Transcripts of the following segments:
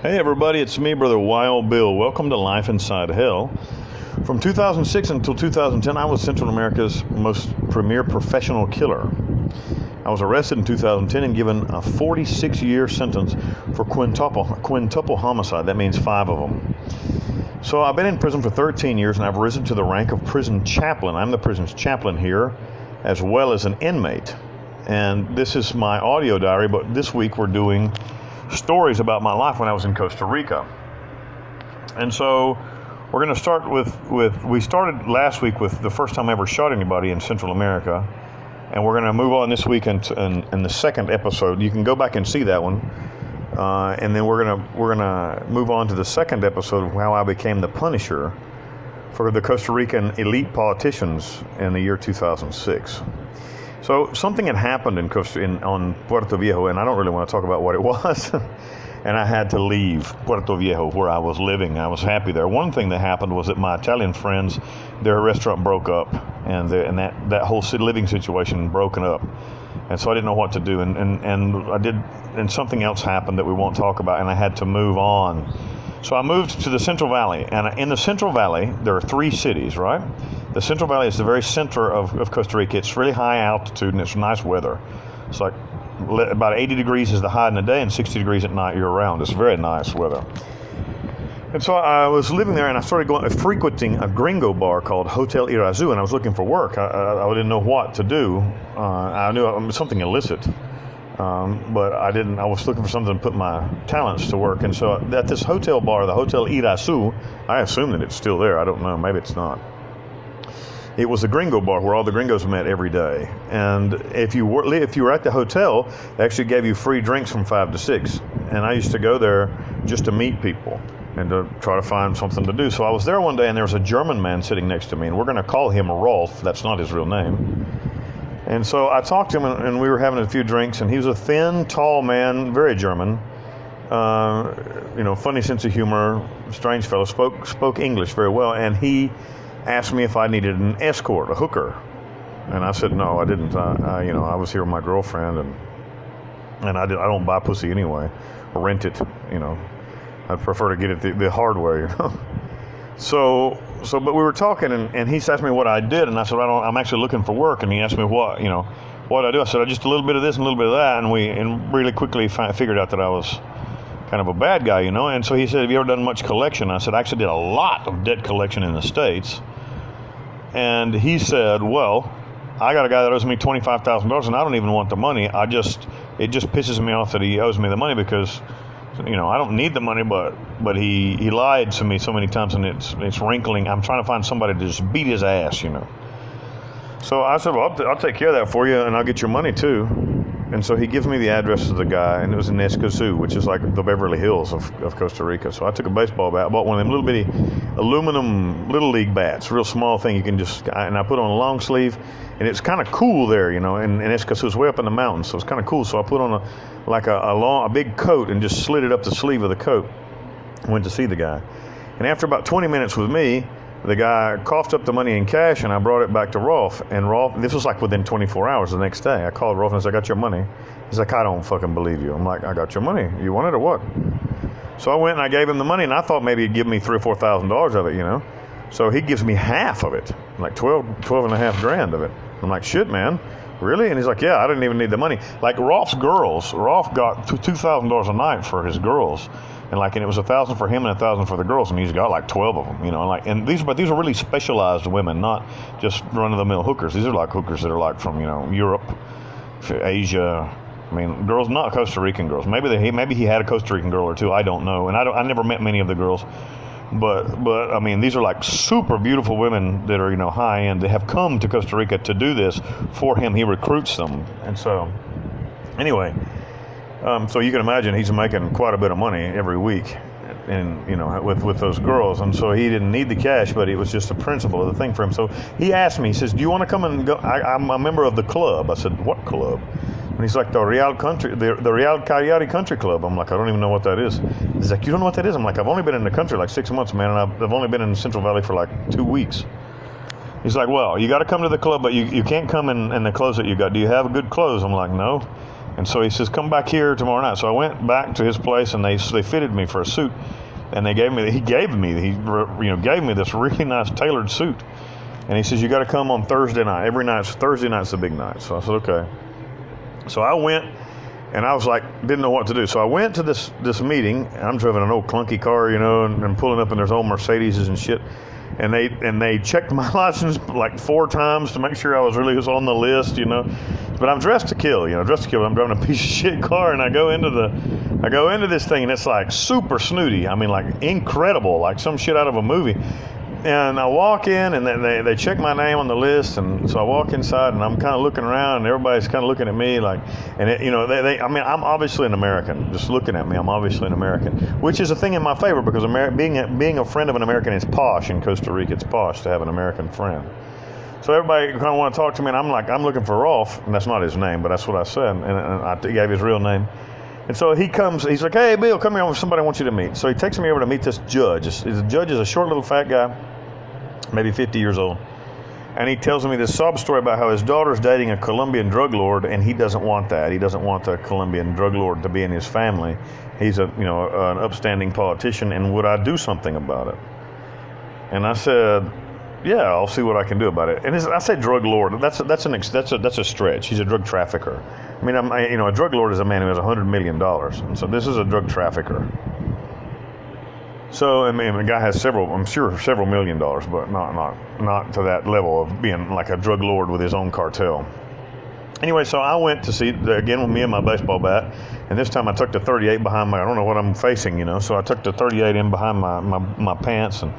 Hey everybody, it's me, Brother Wild Bill. Welcome to Life Inside Hell. From 2006 until 2010, I was Central America's most premier professional killer. I was arrested in 2010 and given a 46-year sentence for quintuple homicide. That means 5 of them. So I've been in prison for 13 years and I've risen to the rank of prison chaplain. I'm the prison's chaplain here, as well as an inmate. And this is my audio diary, but this week we're doing stories about my life when I was in Costa Rica. And so we're going to start with we started last week with the first time I ever shot anybody in Central America, and we're going to move on this week in the second episode. You can go back and see that one, and then we're gonna move on to the second episode of how I became the Punisher for the Costa Rican elite politicians in the year 2006. So something had happened on Puerto Viejo, and I don't really want to talk about what it was. And I had to leave Puerto Viejo, where I was living. I was happy there. One thing that happened was that my Italian friends, their restaurant broke up, and that whole living situation broken up. And so I didn't know what to do, and something else happened that we won't talk about, and I had to move on. So I moved to the Central Valley, and in the Central Valley, there are 3 cities, right? The Central Valley is the very center of Costa Rica. It's really high altitude, and it's nice weather. It's like about 80 degrees is the high in the day, and 60 degrees at night year-round. It's very nice weather. And so I was living there, and I started frequenting a gringo bar called Hotel Irazu, and I was looking for work. I didn't know what to do. I knew it was something illicit. But I didn't. I was looking for something to put my talents to work. And so at this hotel bar, the Hotel Irazu, I assume that it's still there. I don't know. Maybe it's not. It was a gringo bar where all the gringos met every day. And if you were at the hotel, they actually gave you free drinks from 5 to 6. And I used to go there just to meet people and to try to find something to do. So I was there one day, and there was a German man sitting next to me, and we're going to call him Rolf. That's not his real name. And so I talked to him, and we were having a few drinks, and he was a thin, tall man, very German, funny sense of humor, strange fellow, spoke English very well, and he asked me if I needed an escort, a hooker. And I said, no, I didn't. I was here with my girlfriend, and I don't buy pussy anyway, or rent it, I'd prefer to get it the hard way, So, but we were talking, and he asked me what I did, and I said, I'm actually looking for work, and he asked me what I do. I said, just a little bit of this and a little bit of that, and really quickly figured out that I was kind of a bad guy, and so he said, have you ever done much collection? I said, I actually did a lot of debt collection in the States, and he said, well, I got a guy that owes me $25,000, and I don't even want the money. It just pisses me off that he owes me the money because I don't need the money, but he lied to me so many times, and it's wrinkling. I'm trying to find somebody to just beat his ass, So I said, well, I'll take care of that for you, and I'll get your money too. And so he gives me the address of the guy, and it was in Escazú, which is like the Beverly Hills of Costa Rica. So I took a baseball bat, bought one of them little bitty aluminum little league bats, real small thing you can and I put on a long sleeve, and it's kind of cool there, and Escazú is way up in the mountains, so it's kind of cool. So I put on a big coat and just slid it up the sleeve of the coat. Went to see the guy, and after about 20 minutes with me, the guy coughed up the money in cash, and I brought it back to Rolf. And Rolf, this was like within 24 hours the next day. I called Rolf and I said, I got your money. He's like, I don't fucking believe you. I'm like, I got your money. You want it or what? So I went and I gave him the money, and I thought maybe he'd give me $3,000 or $4,000 of it, So he gives me half of it, like 12 and a half grand of it. I'm like, shit, man. Really? And he's like, yeah, I didn't even need the money. Like Rolf got $2,000 a night for his girls. And it was $1,000 for him and $1,000 for the girls, and he's got like 12 of them, and these are really specialized women, not just run-of-the-mill hookers. These are like hookers that are like from Europe, Asia. I mean, girls, not Costa Rican girls. Maybe he had a Costa Rican girl or two. I don't know, and I never met many of the girls, but I mean, these are like super beautiful women that are high end. They have come to Costa Rica to do this for him. He recruits them, and so anyway. So you can imagine he's making quite a bit of money every week, and with those girls, and so he didn't need the cash, but it was just a principle of the thing for him. So he asked me, he says, "Do you want to come and go?" I'm a member of the club. I said, "What club?" And he's like, the Real Coyote Country Club. I'm like, I don't even know what that is. He's like, you don't know what that is? I'm like, I've only been in the country like 6 months, man, and I've only been in the Central Valley for like 2 weeks. He's like, well, you got to come to the club, but you can't come in the clothes that you got. Do you have good clothes? I'm like, no. And so he says, come back here tomorrow night. So I went back to his place, and they fitted me for a suit, and he gave me this really nice tailored suit. And he says, you got to come on Thursday night. Thursday night's the big night. So I said, okay. So I went, and I was like, didn't know what to do. So I went to this meeting. I'm driving an old clunky car, and pulling up in their old Mercedes and shit. And they checked my license like 4 times to make sure I was on the list, But I'm dressed to kill, I'm driving a piece of shit car, and I go into this thing, and it's like super snooty. I mean, like incredible, like some shit out of a movie. And I walk in, and they check my name on the list, and so I walk inside, and I'm kind of looking around, and everybody's kind of looking at me like, and I'm obviously an American. Just looking at me, I'm obviously an American, which is a thing in my favor, because being a friend of an American is posh in Costa Rica. It's posh to have an American friend. So everybody kind of want to talk to me, and I'm like, I'm looking for Rolf, and that's not his name, but that's what I said, and I gave his real name. And so he comes, he's like, hey, Bill, come here, somebody wants you to meet. So he takes me over to meet this judge. The judge is a short little fat guy, maybe 50 years old. And he tells me this sob story about how his daughter's dating a Colombian drug lord, and he doesn't want that. He doesn't want the Colombian drug lord to be in his family. He's an upstanding politician, and would I do something about it? And I said, yeah, I'll see what I can do about it. And I say drug lord. That's a stretch. He's a drug trafficker. I mean, a drug lord is a man who has $100 million, and so this is a drug trafficker. So, I mean, the guy has several $1 million, but not to that level of being like a drug lord with his own cartel. Anyway, so I went to see, again, with me and my baseball bat, and this time I tucked the 38 behind I don't know what I'm facing, so I tucked the 38 in behind my pants and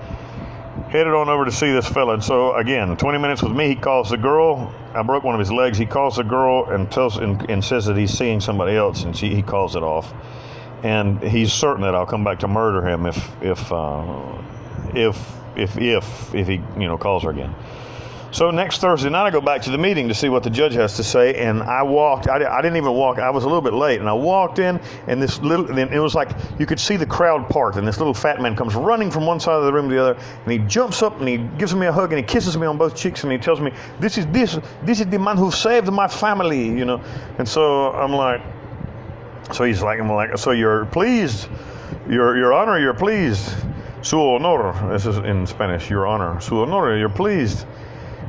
headed on over to see this fella. And so, again, 20 minutes with me, he calls the girl. I broke one of his legs. He calls the girl and says that he's seeing somebody else, and he calls it off. And he's certain that I'll come back to murder him if he calls her again. So next Thursday night, I go back to the meeting to see what the judge has to say, and I didn't even walk. I was a little bit late, and I walked in, and it was like you could see the crowd part, and this little fat man comes running from one side of the room to the other, and he jumps up and he gives me a hug and he kisses me on both cheeks, and he tells me, this is the man who saved my family, And so I'm like, so you're pleased, your honor, you're pleased, su honor. This is in Spanish, your honor, su honor, you're pleased.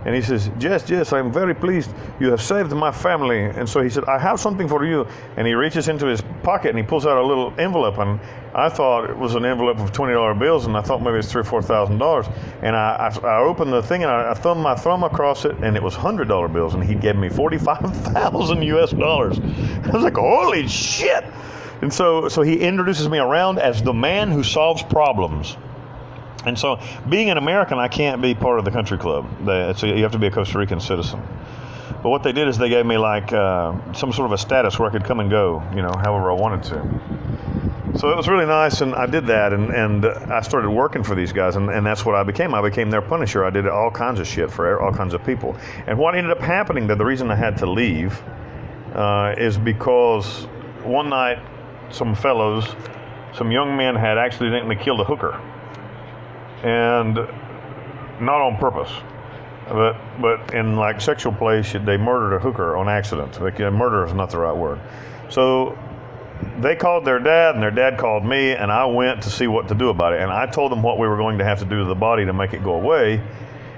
And he says, yes, I'm very pleased. You have saved my family. And so he said, I have something for you. And he reaches into his pocket and he pulls out a little envelope. And I thought it was an envelope of $20 bills, and I thought maybe it's $3,000 or $4,000. And I opened the thing, and I thumbed my thumb across it, and it was $100 bills. And he gave me $45,000 US. I was like, holy shit. And so he introduces me around as the man who solves problems. And so, being an American, I can't be part of the country club. So you have to be a Costa Rican citizen. But what they did is they gave me like some sort of a status where I could come and go, however I wanted to. So it was really nice, and I did that, and I started working for these guys, and that's what I became. I became their punisher. I did all kinds of shit for all kinds of people. And what ended up happening, the reason I had to leave, is because one night some young men had accidentally killed a hooker. And not on purpose, but in like sexual place, they murdered a hooker on accident. Murder is not the right word. So they called their dad, and their dad called me, and I went to see what to do about it. And I told them what we were going to have to do to the body to make it go away,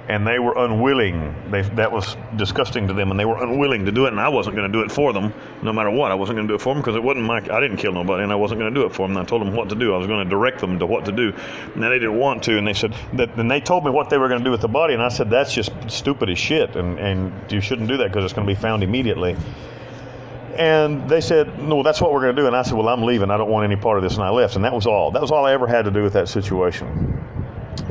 and they were unwilling. That was disgusting to them, and they were unwilling to do it, and I wasn't going to do it for them, no matter what. I wasn't going to do it for them because it wasn't I didn't kill nobody, and I wasn't going to do it for them. And I told them what to do. I was going to direct them to what to do, and they didn't want to. And they said that, and they told me what they were going to do with the body, and I said that's just stupid as shit, and you shouldn't do that because it's going to be found immediately. And they said, no, that's what we're going to do. And I said, well, I'm leaving. I don't want any part of this, and I left. And that was all. That was all I ever had to do with that situation.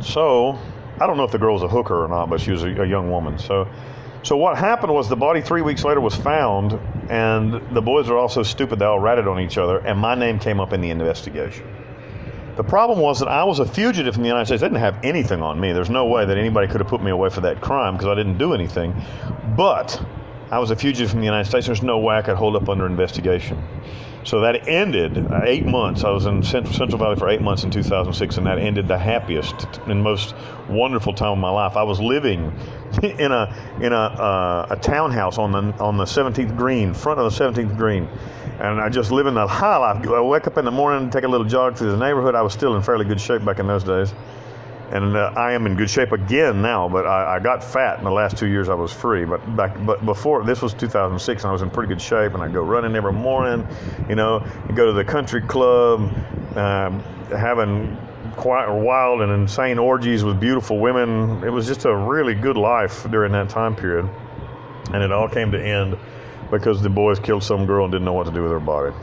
So I don't know if the girl was a hooker or not, but she was a young woman. So what happened was the body 3 weeks later was found, and the boys are all so stupid they all ratted on each other, and my name came up in the investigation. The problem was that I was a fugitive from the United States. They didn't have anything on me. There's no way that anybody could have put me away for that crime because I didn't do anything. But I was a fugitive from the United States. There's no way I could hold up under investigation. So that ended 8 months. I was in Central Valley for 8 months in 2006, and that ended the happiest and most wonderful time of my life. I was living in a townhouse on the 17th green, front of the 17th green, and I just living the high life. I wake up in the morning, take a little jog through the neighborhood. I was still in fairly good shape back in those days. And I am in good shape again now, but I got fat in the last 2 years I was free. But before, this was 2006, and I was in pretty good shape, and I'd go running every morning, and go to the country club, having quite wild and insane orgies with beautiful women. It was just a really good life during that time period. And it all came to end because the boys killed some girl and didn't know what to do with her body.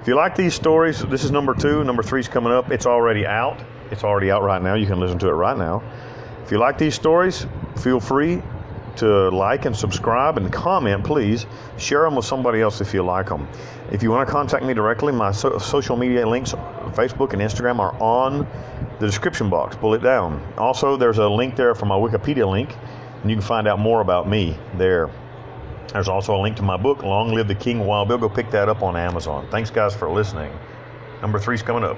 If you like these stories, this is number 2. Number 3's coming up. It's already out. It's already out right now. You can listen to it right now. If you like these stories, feel free to like and subscribe and comment, please. Share them with somebody else if you like them. If you want to contact me directly, my social media links, Facebook and Instagram, are on the description box. Pull it down. Also, there's a link there for my Wikipedia link, and you can find out more about me there. There's also a link to my book, Long Live the King of Wild Bill. Go pick that up on Amazon. Thanks, guys, for listening. Number 3's coming up.